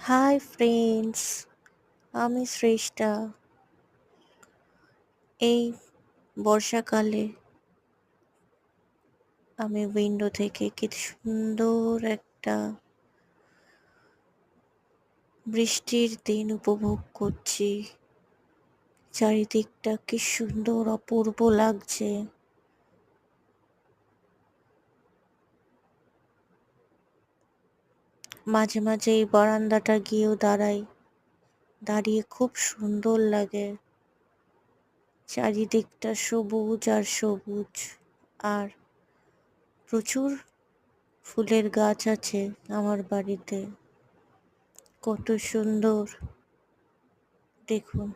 Hi friends, আমি শ্রেষ্ঠা। এই বর্ষাকালে আমি উইন্ডো থেকে কি সুন্দর একটা বৃষ্টির দিন উপভোগ করছি। চারিদিকটা কি সুন্দর অপূর্ব লাগছে। মাঝে মাঝে এই বারান্দাটা গিয়েও দাঁড়াই, দাঁড়িয়ে খুব সুন্দর লাগে। চারিদিকটা সবুজ আর সবুজ, আর প্রচুর ফুলের গাছ আছে আমার বাড়িতে। কত সুন্দর দেখুন।